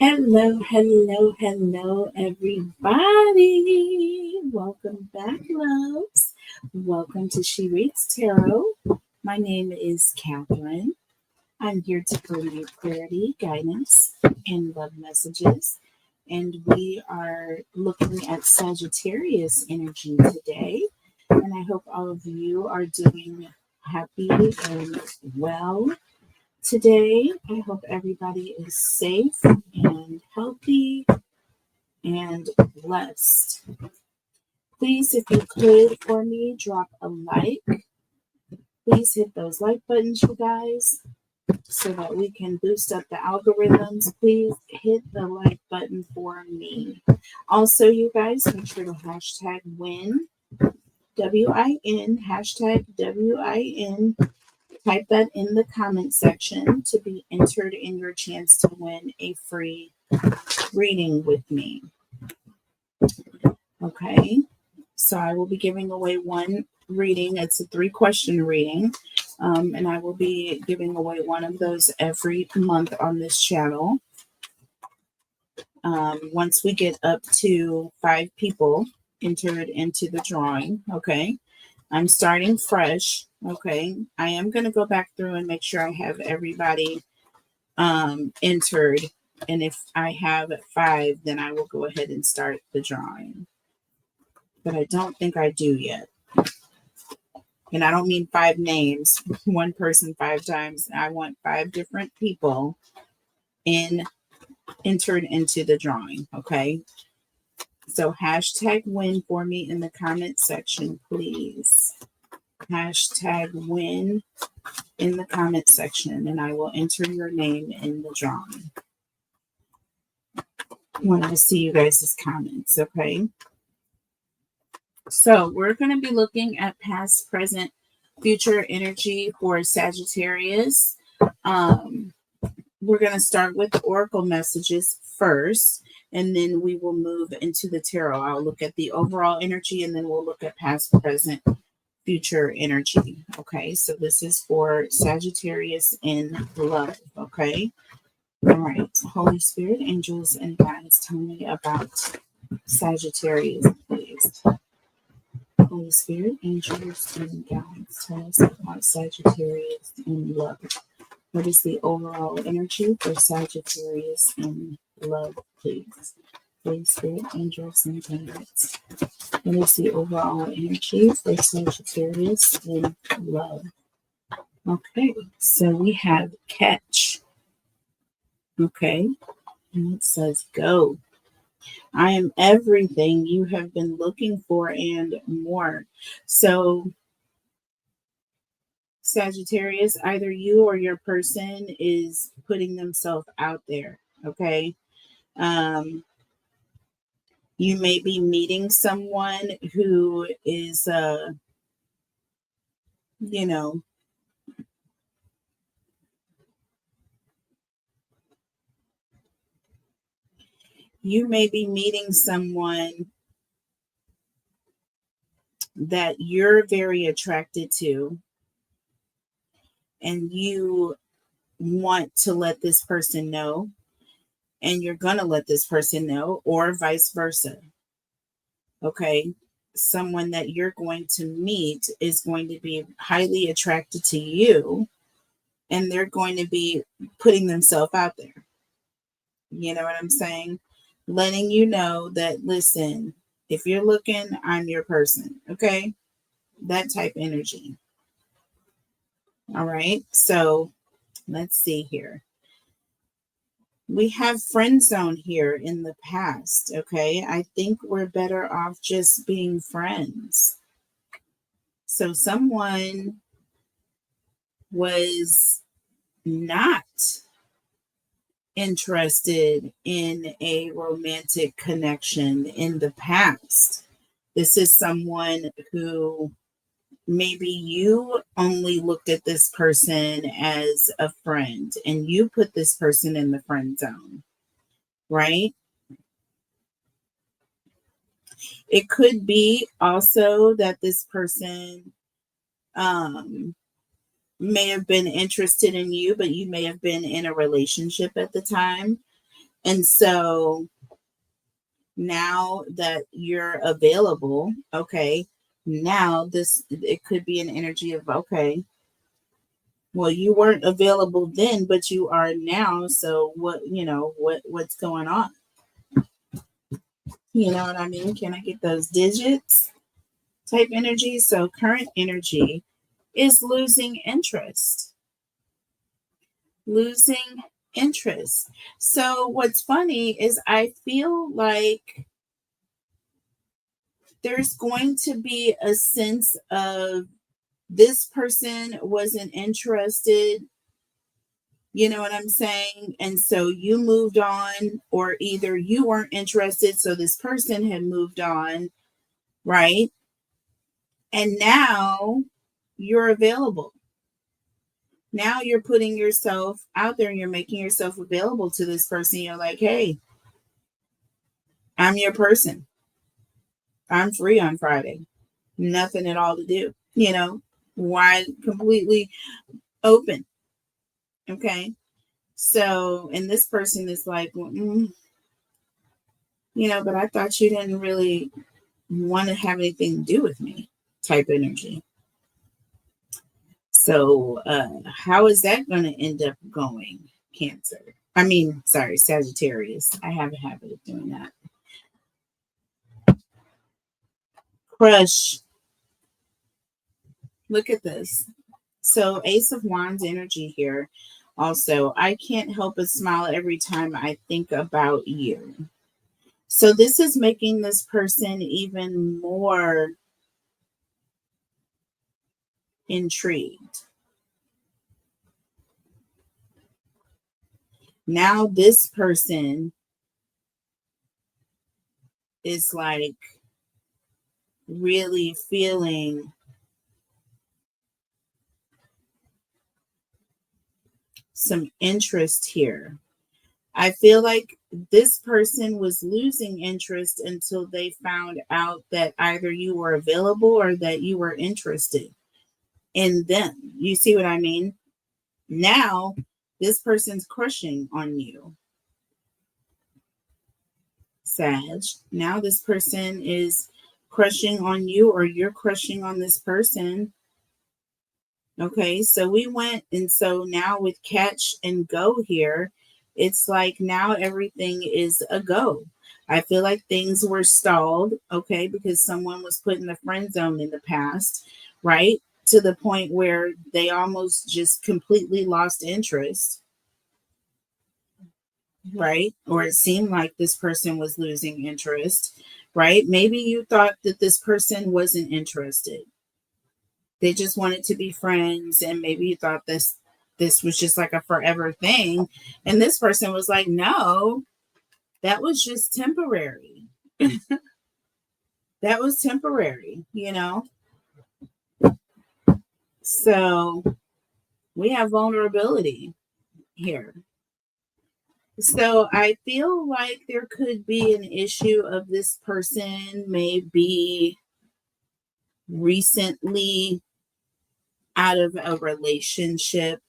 Hello, hello, hello, everybody. Welcome back, loves. Welcome to She Reads Tarot. My name is Catherine. I'm here to bring you clarity, guidance, and love messages. And we are looking at Sagittarius energy today. And I hope all of you are doing happy and well today. I hope everybody is safe and healthy and blessed. Please, if you could for me, drop a like. Please hit those like buttons, you guys, so that we can boost up the algorithms. Please hit the like button for me. Also, you guys, make sure to hashtag win, WIN, hashtag WIN. Type that in the comment section to be entered in your chance to win a free reading with me. Okay, so I will be giving away one reading. It's a 3-question reading, and I will be giving away one of those every month on this channel. Once we get up to 5 people entered into the drawing, okay, I'm starting fresh. Okay, I am going to go back through and make sure I have everybody entered. And if I have 5, then I will go ahead and start the drawing. But I don't think I do yet. And I don't mean 5 names, one person 5 times. I want 5 different people entered into the drawing. Okay. So hashtag win for me in the comment section, please. Hashtag win in the comment section, and I will enter your name in the drawing. I want to see you guys' comments, okay? So we're going to be looking at past, present, future energy for Sagittarius. We're going to start with oracle messages first, and then we will move into the tarot. I'll look at the overall energy, and then we'll look at past, present, future energy. Okay, so this is for Sagittarius in love. Okay, all right. Holy Spirit, angels, and guides, tell me about Sagittarius, please. Holy Spirit, angels, and guides, tell us about Sagittarius in love. What is the overall energy for Sagittarius in love, please? Holy Spirit, angels, and guides. What is the overall energy for Sagittarius in love? Okay, so we have catch. Okay, and it says go. I am everything you have been looking for and more. So, Sagittarius, either you or your person is putting themselves out there. Okay. You may be meeting someone who is, you know, you may be meeting someone that you're very attracted to, and you want to let this person know, and you're going to let this person know, or vice versa. Okay. Someone that you're going to meet is going to be highly attracted to you, and they're going to be putting themselves out there. You know what I'm saying? Letting you know that, listen, if you're looking, I'm your person. Okay. That type energy. All right. So let's see here. We have friend zone here in the past. Okay. I think we're better off just being friends. So someone was not interested in a romantic connection in the past. This is someone who maybe you only looked at this person as a friend and you put this person in the friend zone, right? It could be also that this person may have been interested in you, but you may have been in a relationship at the time. And so now that you're available, okay, now it could be an energy of, okay, well, you weren't available then, but you are now. So what's going on? You know what I mean? Can I get those digits type energy? So current energy is losing interest. Losing interest. So what's funny is I feel like there's going to be a sense of this person wasn't interested. You know what I'm saying? And so you moved on, or either you weren't interested, so this person had moved on, right? And now you're available. Now you're putting yourself out there and you're making yourself available to this person. You're like, hey, I'm your person. I'm free on Friday. Nothing at all to do. Wide, completely open. Okay. So, and this person is like, but I thought you didn't really want to have anything to do with me type energy. So, how is that going to end up going, Cancer? Sagittarius. I have a habit of doing that. Crush. Look at this. So, Ace of Wands energy here. Also, I can't help but smile every time I think about you. So, this is making this person even more intrigued. Now, this person is like really feeling some interest here. I feel like this person was losing interest until they found out that either you were available or that you were interested in them. You see what I mean? Now, this person's crushing on you, Sag. Now, this person is crushing on you, or you're crushing on this person. Okay, so we went, and so now with catch and go here, it's like now everything is a go. I feel like things were stalled, okay, because someone was put in the friend zone in the past, right? To the point where they almost just completely lost interest, right? Or it seemed like this person was losing interest, right? Maybe you thought that this person wasn't interested. They just wanted to be friends, and maybe you thought this was just like a forever thing. And this person was like, no, that was just temporary. That was temporary, So we have vulnerability here. So I feel like there could be an issue of this person maybe recently out of a relationship.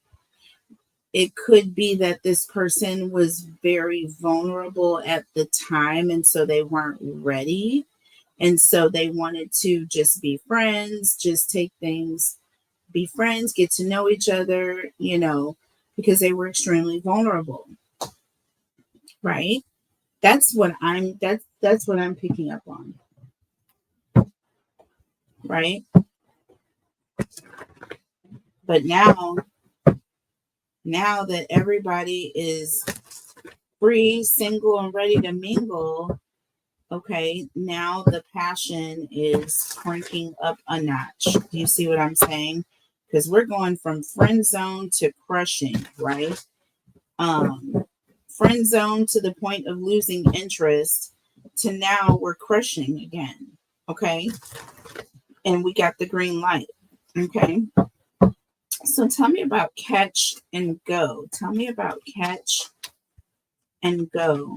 It could be that this person was very vulnerable at the time, and so they weren't ready. And so they wanted to just be friends, just take things, be friends, get to know each other, because they were extremely vulnerable. Right? That's what I'm picking up on. Right? But now that everybody is free, single, and ready to mingle, okay, now the passion is cranking up a notch. Do you see what I'm saying? Because we're going from friend zone to crushing, right? Friend zone to the point of losing interest to now we're crushing again. Okay. And we got the green light. Okay. So tell me about catch and go. Tell me about catch and go.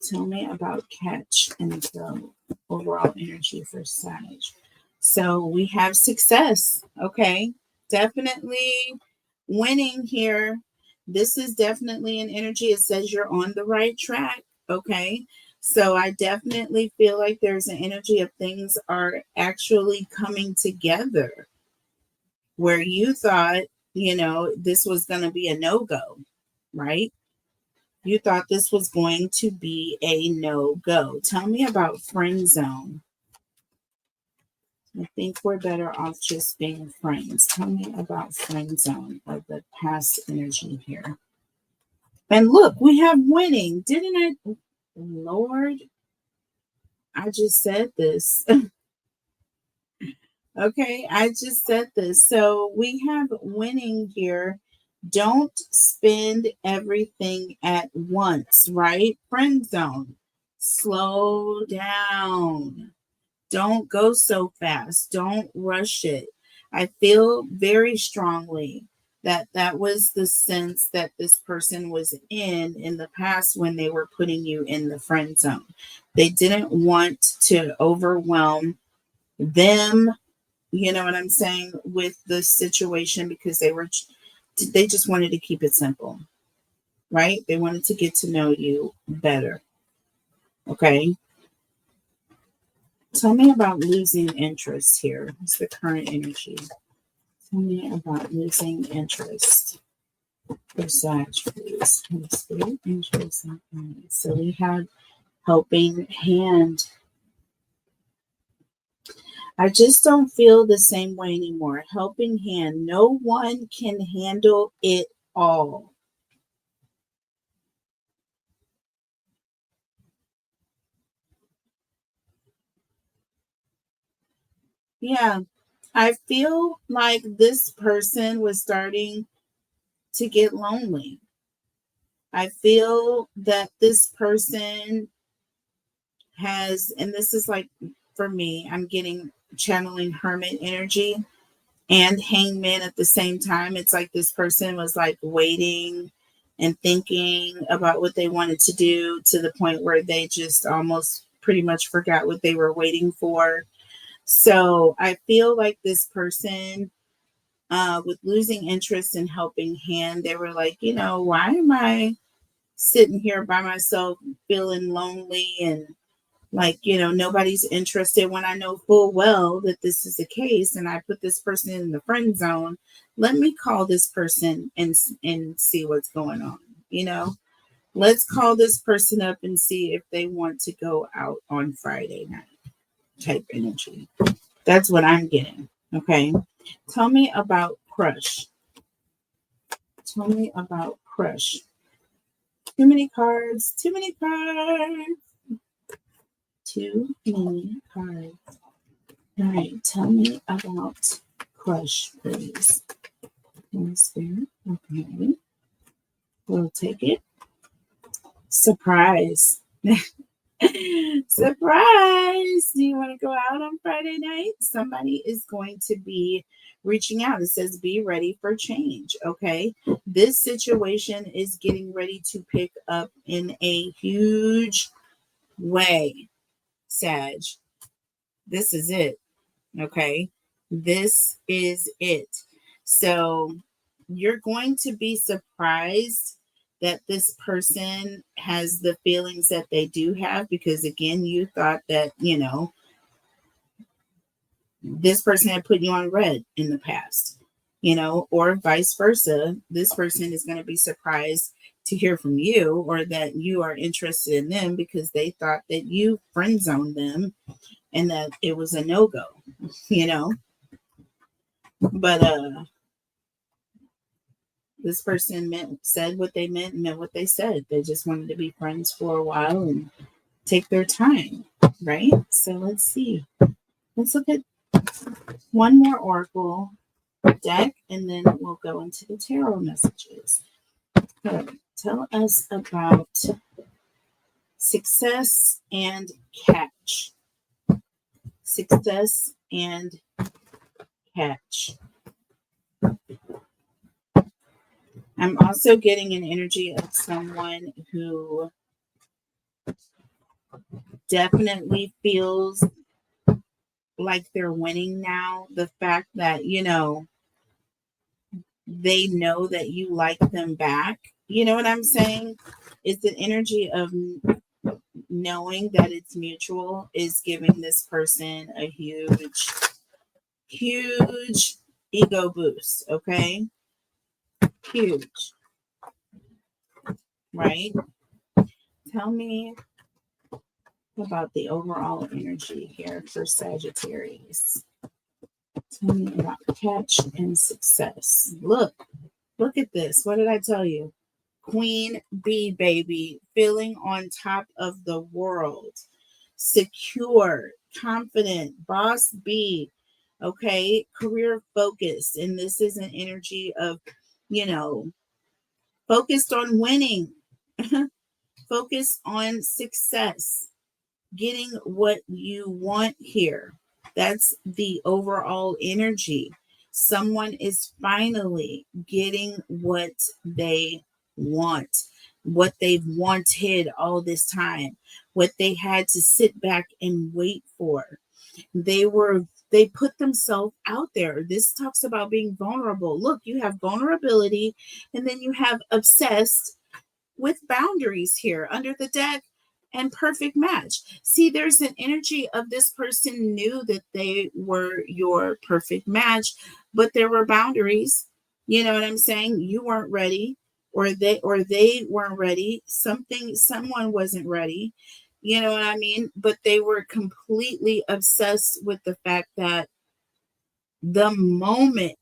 Tell me about catch and go. Overall energy for Sag. So we have success. Okay. Definitely winning here. This is definitely an energy. It says you're on the right track. Okay. So I definitely feel like there's an energy of things are actually coming together where you thought, this was going to be a no go, right? You thought this was going to be a no go. Tell me about friend zone. I think we're better off just being friends. Tell me about friend zone of the past energy here. And look, we have winning. Didn't I? Lord, I just said this. Okay, I just said this. So we have winning here. Don't spend everything at once, right? Friend zone. Slow down. Don't go so fast. Don't rush it. I feel very strongly that that was the sense that this person was in the past when they were putting you in the friend zone. They didn't want to overwhelm them, you know what I'm saying, with the situation because they just wanted to keep it simple, right? They wanted to get to know you better. Okay. Tell me about losing interest here. What's the current energy? Tell me about losing interest for Sag, please. Spirit, interest. Okay. So we have helping hand. I just don't feel the same way anymore. Helping hand. No one can handle it all. Yeah. I feel like this person was starting to get lonely. I feel that this person has, and this is like for me, I'm getting channeling hermit energy and hangman at the same time. It's like this person was like waiting and thinking about what they wanted to do to the point where they just almost pretty much forgot what they were waiting for. So I feel like this person, with losing interest in helping hand, they were like, why am I sitting here by myself feeling lonely and like, nobody's interested when I know full well that this is the case and I put this person in the friend zone. Let me call this person and see what's going on. You know, let's call this person up and see if they want to go out on Friday night type energy. That's what I'm getting. Okay. Tell me about crush. Tell me about crush. Too many cards. Too many cards. Too many cards. All right, tell me about crush, please. Spirit. Okay, we'll take it. Surprise. Surprise. Do you want to go out on Friday night? Somebody is going to be reaching out. It says be ready for change. Okay. This situation is getting ready to pick up in a huge way, Sag. This is it. Okay. This is it. So you're going to be surprised that this person has the feelings that they do have because, again, you thought that, this person had put you on red in the past, or vice versa. This person is going to be surprised to hear from you or that you are interested in them because they thought that you friend zoned them and that it was a no go, you know. But this person said what they meant, meant what they said. They just wanted to be friends for a while and take their time, right? So let's see. Let's look at one more oracle deck, and then we'll go into the tarot messages. So, tell us about success and catch. Success and catch. I'm also getting an energy of someone who definitely feels like they're winning now. The fact that, they know that you like them back. You know what I'm saying? It's the energy of knowing that it's mutual is giving this person a huge ego boost. Okay. Huge, right? Tell me about the overall energy here for Sagittarius. Tell me about catch and success. Look at this. What did I tell you? Queen bee, baby, feeling on top of the world, secure, confident, boss bee, okay, career focused. And this is an energy of, you know, focused on winning, focused on success, getting what you want here. That's the overall energy. Someone is finally getting what they want, what they've wanted all this time, what they had to sit back and wait for. They put themselves out there. This talks about being vulnerable. Look, you have vulnerability, and then you have obsessed with boundaries here under the deck and perfect match. See, there's an energy of this person knew that they were your perfect match, but there were boundaries. You know what I'm saying? You weren't ready, or they weren't ready. Someone wasn't ready. You know what I mean? But they were completely obsessed with the fact that the moment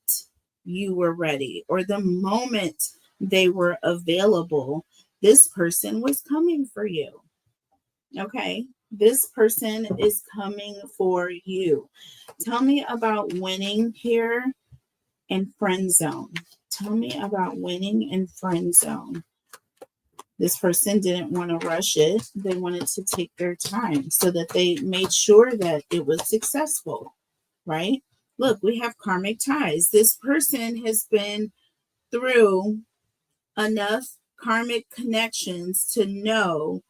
you were ready or the moment they were available, this person was coming for you. Okay. This person is coming for you. Tell me about winning here and friend zone. Tell me about winning and friend zone. This person didn't want to rush it. They wanted to take their time so that they made sure that it was successful, right? Look, we have karmic ties. This person has been through enough karmic connections to know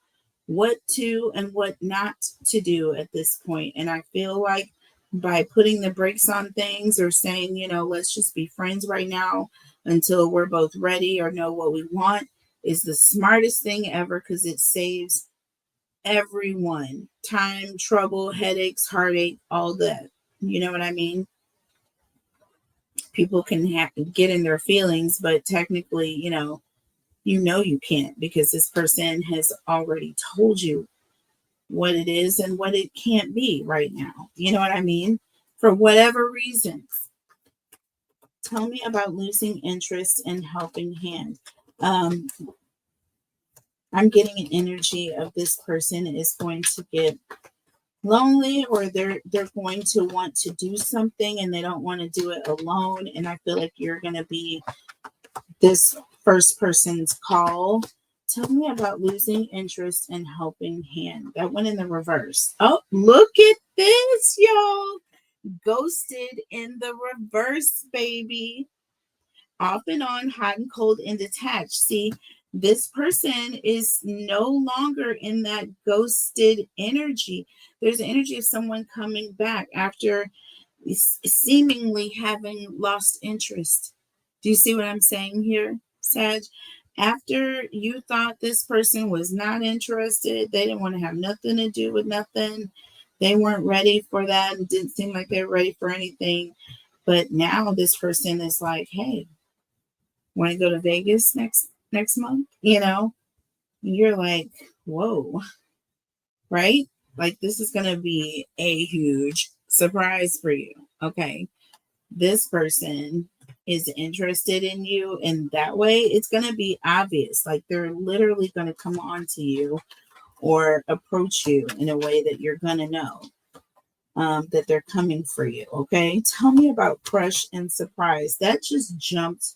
what to and what not to do at this point. And I feel like by putting the brakes on things or saying, let's just be friends right now until we're both ready or know what we want is the smartest thing ever because it saves everyone time, trouble, headaches, heartache, all that. You know what I mean? People can get in their feelings, but technically, you can't because this person has already told you what it is and what it can't be right now. You know what I mean? For whatever reasons. Tell me about losing interest in helping hand. Um, I'm getting an energy of this person is going to get lonely or they're going to want to do something and they don't want to do it alone. And I feel like you're going to be this first person's call. Tell me about losing interest in helping hand. That went in the reverse. Oh, look at this, y'all. Ghosted in the reverse, baby. Off and on, hot and cold and detached. See, this person is no longer in that ghosted energy. There's an energy of someone coming back after seemingly having lost interest. Do you see what I'm saying here, Sag? After you thought this person was not interested, they didn't want to have nothing to do with nothing. They weren't ready for that. It didn't seem like they were ready for anything. But now this person is like, hey, want to go to Vegas next month? You're like, whoa, right? Like this is going to be a huge surprise for you. Okay. This person is interested in you in that way, it's going to be obvious. Like they're literally going to come on to you or approach you in a way that you're going to know that they're coming for you. Okay. Tell me about crush and surprise. That just jumped.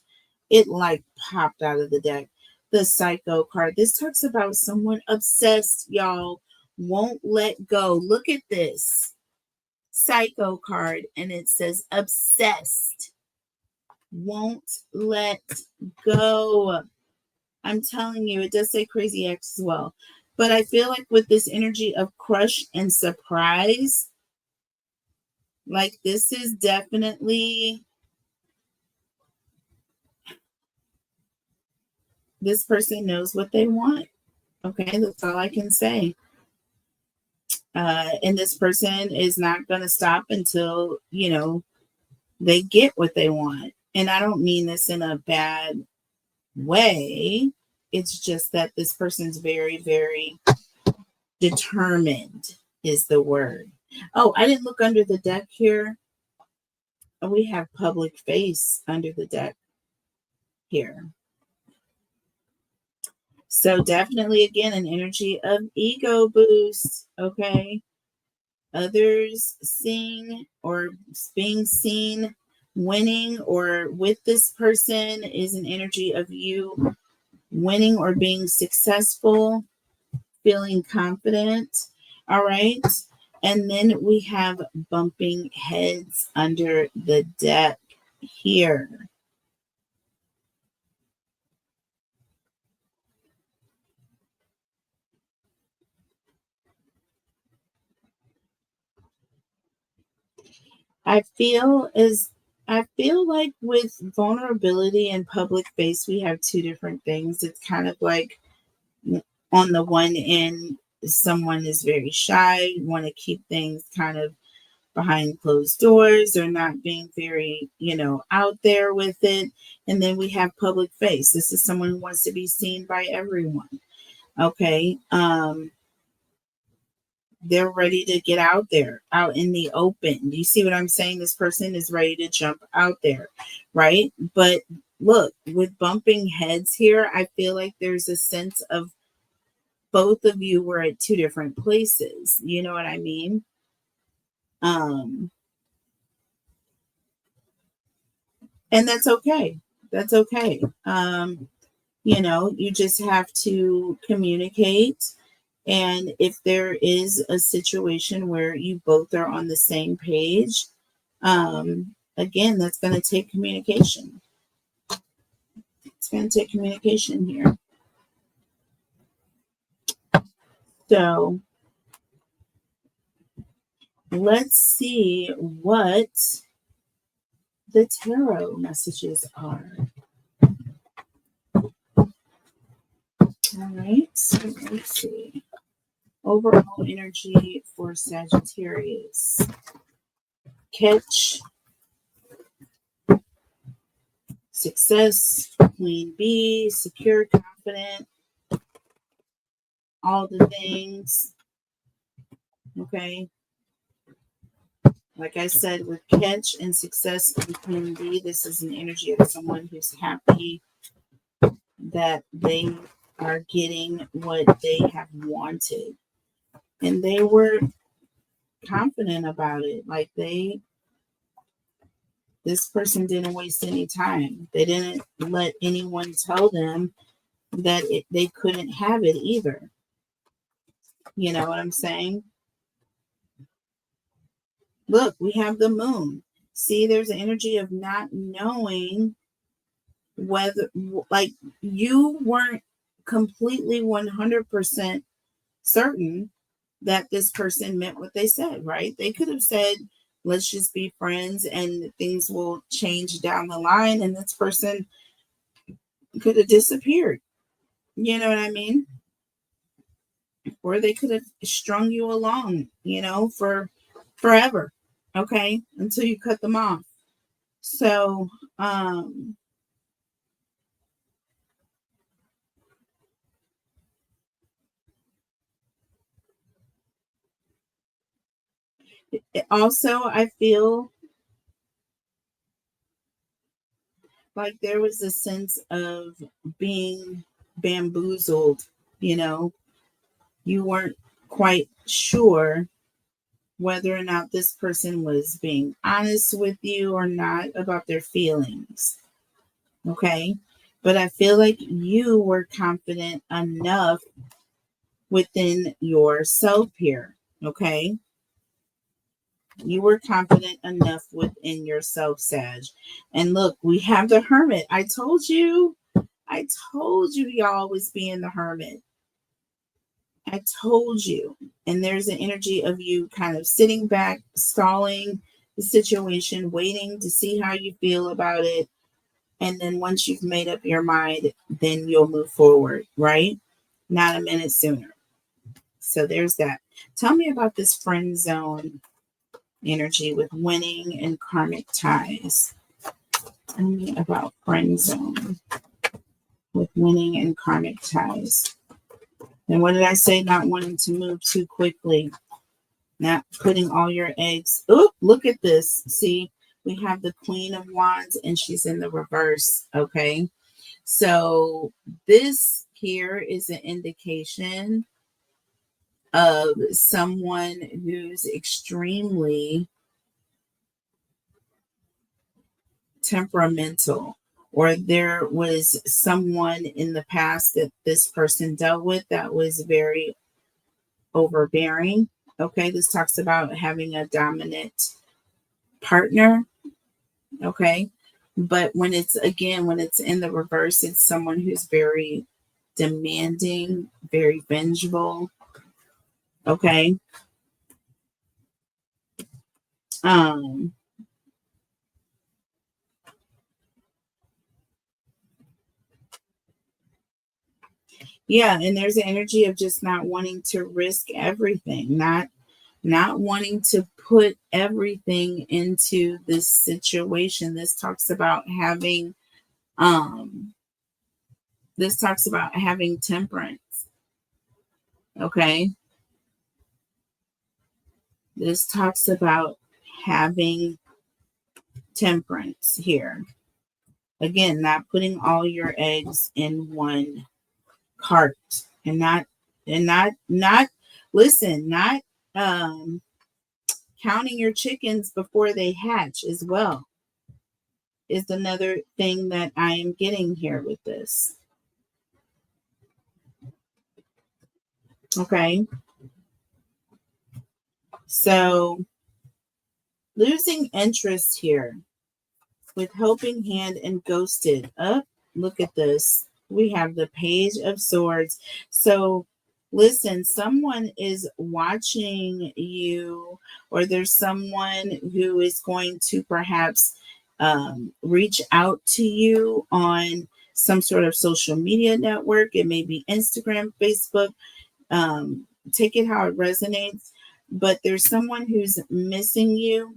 It like popped out of the deck. The Psycho card. This talks about someone obsessed, y'all. Won't let go. Look at this Psycho card and it says obsessed. Won't let go. I'm telling you, it does say crazy ex as well. But I feel like with this energy of crush and surprise, like this is definitely This person knows what they want. Okay, that's all I can say. And this person is not going to stop until, they get what they want. And I don't mean this in a bad way. It's just that this person's very, very determined, is the word. Oh, I didn't look under the deck here. We have public face under the deck here. So definitely, again, an energy of ego boost. Okay. Others seeing or being seen winning or with this person is an energy of you winning or being successful, feeling confident. All right. And then we have bumping heads under the deck here. I feel like with vulnerability and public face, we have two different things. It's kind of like on the one end, someone is very shy, want to keep things kind of behind closed doors or not being very, out there with it. And then we have public face. This is someone who wants to be seen by everyone. Okay. They're ready to get out there, out in the open. Do you see what I'm saying? This person is ready to jump out there, right? But look, with bumping heads here, I feel like there's a sense of both of you were at two different places. You know what I mean? Um, and that's okay. That's okay. You just have to communicate. And if there is a situation where you both are on the same page, again, that's going to take communication. It's going to take communication here. So let's see what the tarot messages are. All right, so let's see. Overall energy for Sagittarius. Catch, success, queen bee, secure, confident, all the things. Okay. Like I said, with catch and success and queen bee, this is an energy of someone who's happy that they are getting what they have wanted. And they were confident about it. Like this person didn't waste any time. They didn't let anyone tell them that they couldn't have it either. You know what I'm saying? Look, we have the moon. See, there's an energy of not knowing whether, like, you weren't completely 100% certain that this person meant what they said, right? They could have said, let's just be friends and things will change down the line, and this person could have disappeared. You know what I mean? Or they could have strung you along, for forever. Okay. Until you cut them off. So, also, I feel like there was a sense of being bamboozled, you weren't quite sure whether or not this person was being honest with you or not about their feelings. Okay. But I feel like you were confident enough within yourself here. Okay. You were confident enough within yourself, Sag. And look, we have the hermit. I told you y'all was being the hermit. I told you. And there's an energy of you kind of sitting back, stalling the situation, waiting to see how you feel about it. And then once you've made up your mind, then you'll move forward, right? Not a minute sooner. So there's that. Tell me about this friend zone energy with winning and karmic ties. Tell me about friend zone with winning and karmic ties. And what did I say? Not wanting to move too quickly. Not putting all your eggs. Oh, look at this. See, we have the Queen of Wands and she's in the reverse. Okay. So this here is an indication of someone who's extremely temperamental, or there was someone in the past that this person dealt with that was very overbearing. Okay, this talks about having a dominant partner. Okay, but when it's in the reverse, it's someone who's very demanding, very vengeful. Okay. Um, yeah, and there's an energy of just not wanting to risk everything, not wanting to put everything into this situation. Um this talks about having temperance. Okay. This talks about having temperance here. Again, not putting all your eggs in one cart, and not listen, not um counting your chickens before they hatch as well is another thing that I am getting here with this. Okay. So losing interest here with helping hand and ghosted. Up, look at this. We have the Page of Swords. So listen, someone is watching you, or there's someone who is going to perhaps reach out to you on some sort of social media network. It may be Instagram, Facebook. Take it how it resonates. But there's someone who's missing you.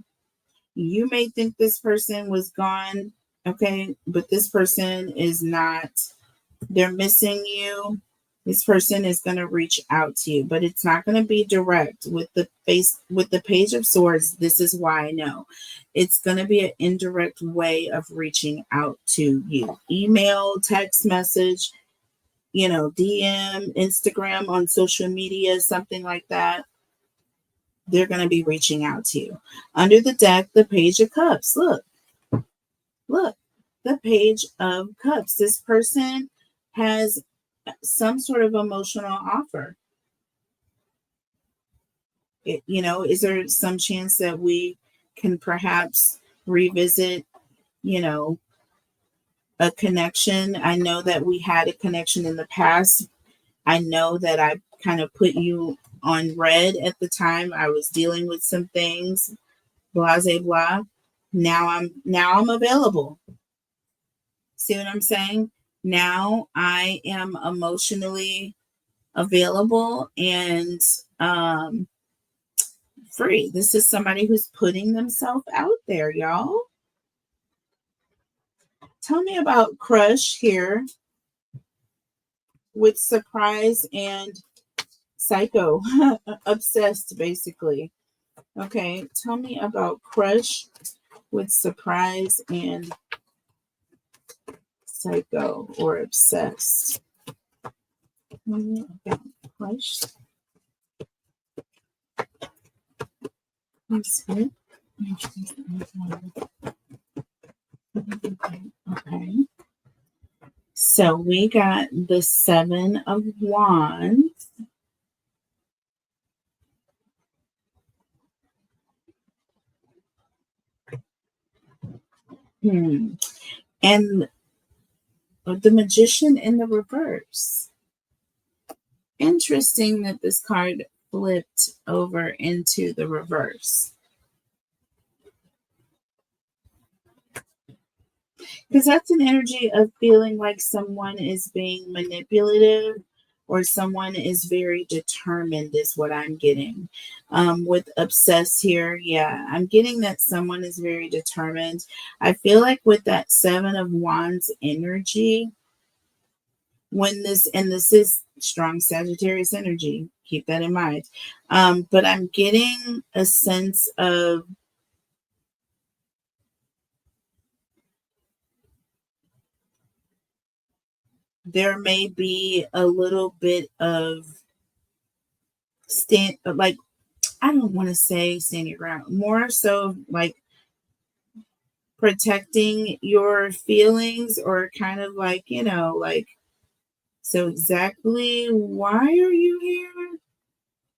You may think this person was gone, okay, but this person is not. They're missing you. This person is going to reach out to you, but it's not going to be direct with the Page of Swords. This is why I know it's going to be an indirect way of reaching out to you. Email, text message, DM, Instagram, on social media, something like that. They're going to be reaching out to you. Under the deck, the Page of Cups. Look, the Page of Cups. This person has some sort of emotional offer. Is there some chance that we can perhaps revisit, a connection? I know that we had a connection in the past. I know that I kind of put you on red at the time. I was dealing with some things, blah, blah, blah. Now I'm available. See what I'm saying? Now I am emotionally available and free. This is somebody who's putting themselves out there, y'all. Tell me about crush here with surprise and psycho, obsessed, basically. Okay, tell me about crush with surprise and psycho or obsessed. Tell me about crush. Okay. So we got the Seven of Wands. And the Magician in the reverse. Interesting that this card flipped over into the reverse. Because that's an energy of feeling like someone is being manipulative or someone is very determined, is what I'm getting. With obsessed here, yeah, I'm getting that someone is very determined. I feel like with that Seven of Wands energy, when this, and this is strong Sagittarius energy, keep that in mind. But I'm getting a sense of there may be a little bit of like, I don't want to say stand your ground, more so like protecting your feelings, or kind of like, like, so exactly why are you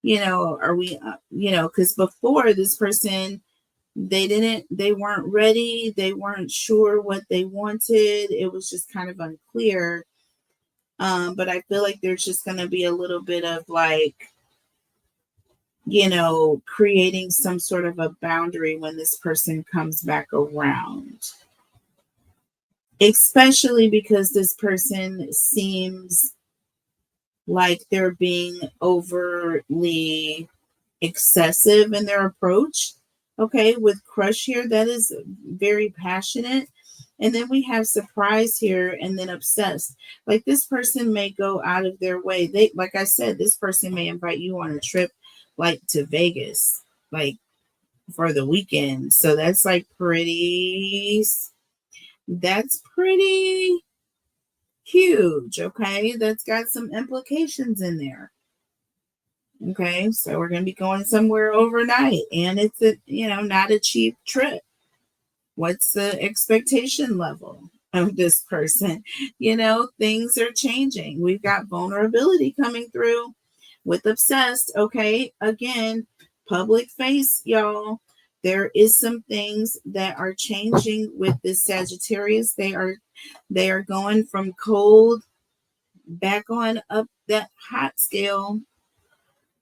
here? Are we, because before this person, they weren't ready, they weren't sure what they wanted, it was just kind of unclear. But I feel like there's just going to be a little bit of like, creating some sort of a boundary when this person comes back around. Especially because this person seems like they're being overly excessive in their approach. Okay, with crush here, that is very passionate. And then we have surprise here, and then obsessed. Like, this person may go out of their way. They, like I said, this person may invite you on a trip, like to Vegas, like for the weekend. So that's pretty huge. Okay, that's got some implications in there. Okay, so we're going to be going somewhere overnight, and it's not a cheap trip. What's the expectation level of this person? Things are changing. We've got vulnerability coming through with obsessed. Okay, again, public face, y'all. There is some things that are changing with this Sagittarius. They are going from cold back on up that hot scale.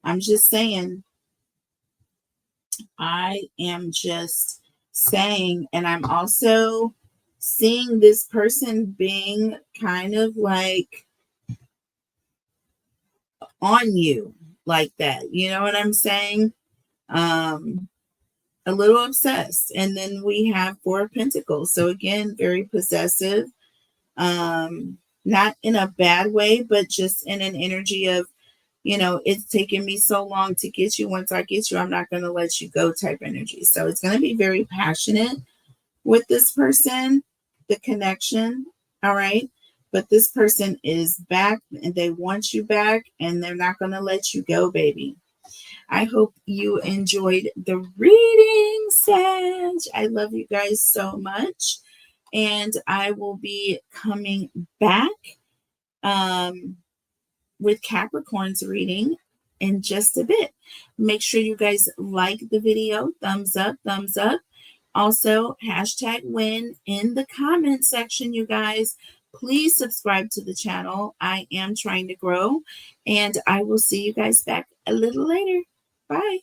I'm just saying. I am just saying, and I'm also seeing this person being kind of like on you like that. You know what I'm saying? Um, a little obsessed. And then we have Four of Pentacles. So again, very possessive. Not in a bad way, but just in an energy of, it's taken me so long to get you. Once I get you, I'm not going to let you go type energy. So it's going to be very passionate with this person, the connection. All right. But this person is back, and they want you back, and they're not going to let you go, baby. I hope you enjoyed the reading, Sag. I love you guys so much. And I will be coming back with Capricorn's reading in just a bit. Make sure you guys like the video. Thumbs up, thumbs up. Also, hashtag win in the comment section, you guys. Please subscribe to the channel. I am trying to grow, and I will see you guys back a little later. Bye.